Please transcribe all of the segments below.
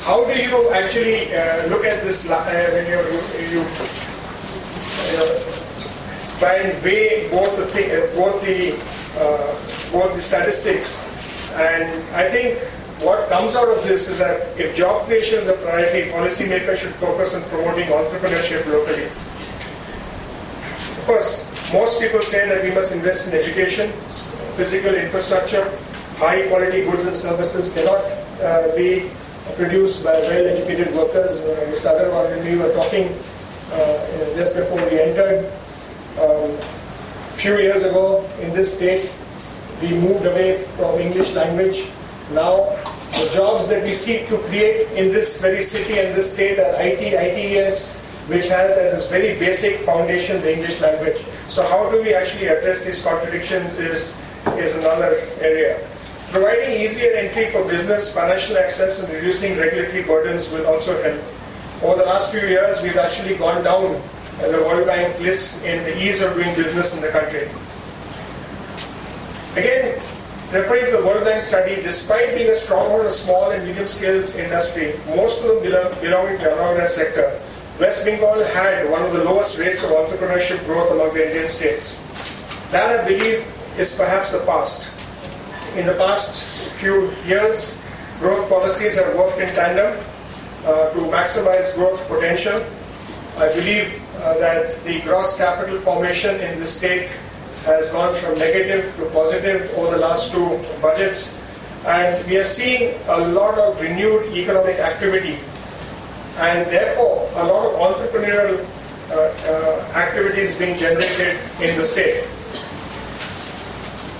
how do you actually look at this when you try and weigh both the statistics? And I think what comes out of this is that if job creation is a priority, policymakers should focus on promoting entrepreneurship locally. Of course, most people say that we must invest in education, physical infrastructure. High quality goods and services cannot be produced by well-educated workers. Mr. Agarwal, when we were talking just before we entered, a few years ago in this state, we moved away from English language. Now, the jobs that we seek to create in this very city and this state are IT, ITES, which has as its very basic foundation the English language. So how do we actually address these contradictions is another area. Providing easier entry for business, financial access, and reducing regulatory burdens will also help. Over the last few years, we've actually gone down as a World Bank list in the ease of doing business in the country. Again, referring to the World Bank study, despite being a stronghold of small and medium scale industry, most of them belonging to the unorganized sector, West Bengal had one of the lowest rates of entrepreneurship growth among the Indian states. That, I believe, is perhaps the past. In the past few years, growth policies have worked in tandem to maximize growth potential. I believe that the gross capital formation in the state has gone from negative to positive over the last two budgets, and we are seeing a lot of renewed economic activity, and therefore a lot of entrepreneurial activities being generated in the state.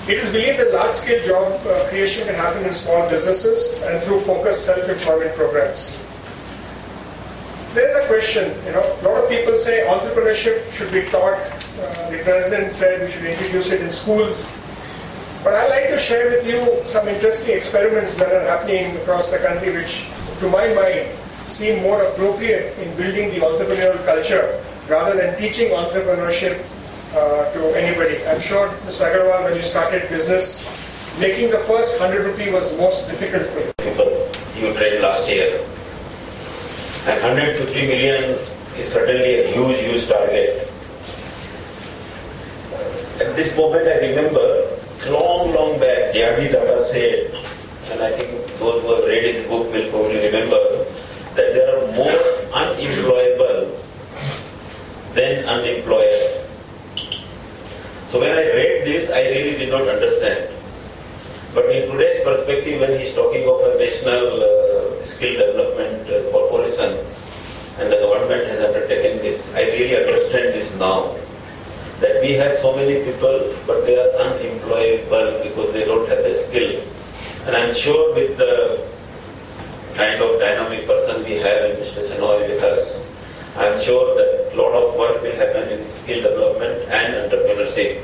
It is believed that large-scale job creation can happen in small businesses and through focused self-employment programs. There's a question, a lot of people say entrepreneurship should be taught. The president said we should introduce it in schools. But I'd like to share with you some interesting experiments that are happening across the country, which, to my mind, seem more appropriate in building the entrepreneurial culture rather than teaching entrepreneurship to anybody. I'm sure, Mr. Agarwal, when you started business, making the first 100 rupee was the most difficult for you. People you trained last year. And 150 million is certainly a huge target. At this moment, I remember, long back, J.R.D. Tata said, and I think those who have read his book will probably remember, that there are more unemployable than unemployed. So when I read this, I really did not understand. But in today's perspective, when he's talking of a national skill development corporation, and the government has undertaken this, I really understand this now. That we have so many people, but they are unemployable because they don't have the skill. And I'm sure with the kind of dynamic person we have in Mr. Senoy with us, I'm sure that a lot of work will happen in skill development and entrepreneurship.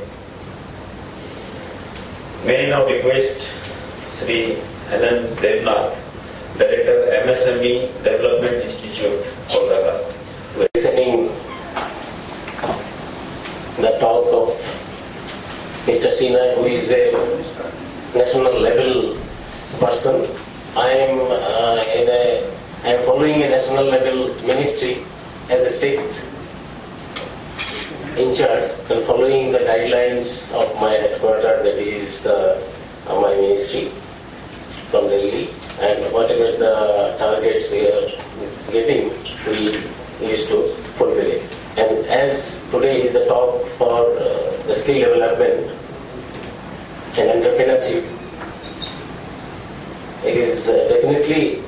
May I now request Sri Anand Devnath, Director, MSME Development Institute, Kolkata. Listening the talk of Mr. Sinha, who is a national level person. I am following a national level ministry as a state in charge and following the guidelines of my headquarters, that is my ministry from Delhi, and whatever the targets we are getting, we used to fulfill it. And as today is the talk for the skill development and entrepreneurship, it is definitely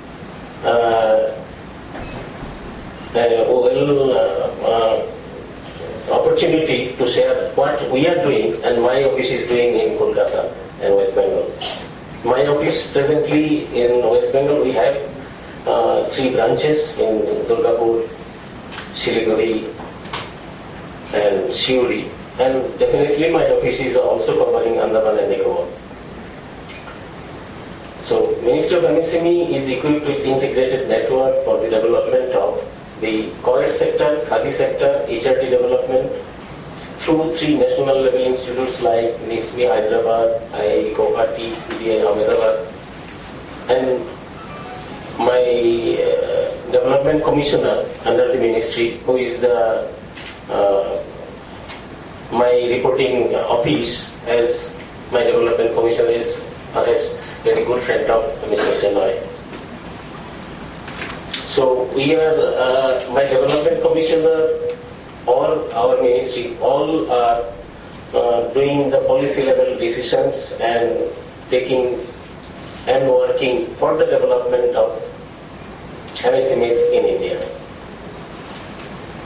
opportunity to share what we are doing and my office is doing in Kolkata and West Bengal. My office presently in West Bengal, we have 3 branches in Durgapur, Siliguri and Siuri, and definitely my office is also covering Andaman and Nicobar. So Ministry of MSME is equipped with integrated network for the development of the co-ed sector, Khadi sector, HRD development through 3 national level institutes like NISMI Hyderabad, IIE Guwahati, PDI Ahmedabad, and my development commissioner under the ministry, who is the my reporting office, as my development commissioner is perhaps very good friend of Mr. Senoy. So we are, my development commissioner or our ministry, all are doing the policy level decisions and taking and working for the development of MSMEs in India.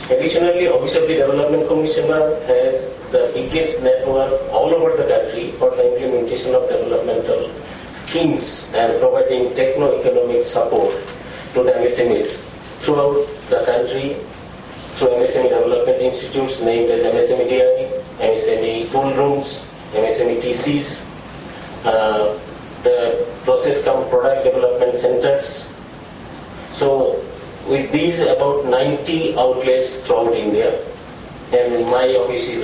Additionally, Office of the Development Commissioner has the biggest network all over the country for the implementation of developmental schemes and providing techno-economic support to the MSMEs throughout the country through MSME development institutes named as MSME DI, MSME tool rooms, MSME TCs, the process cum product development centers. So with these about 90 outlets throughout India, and my office is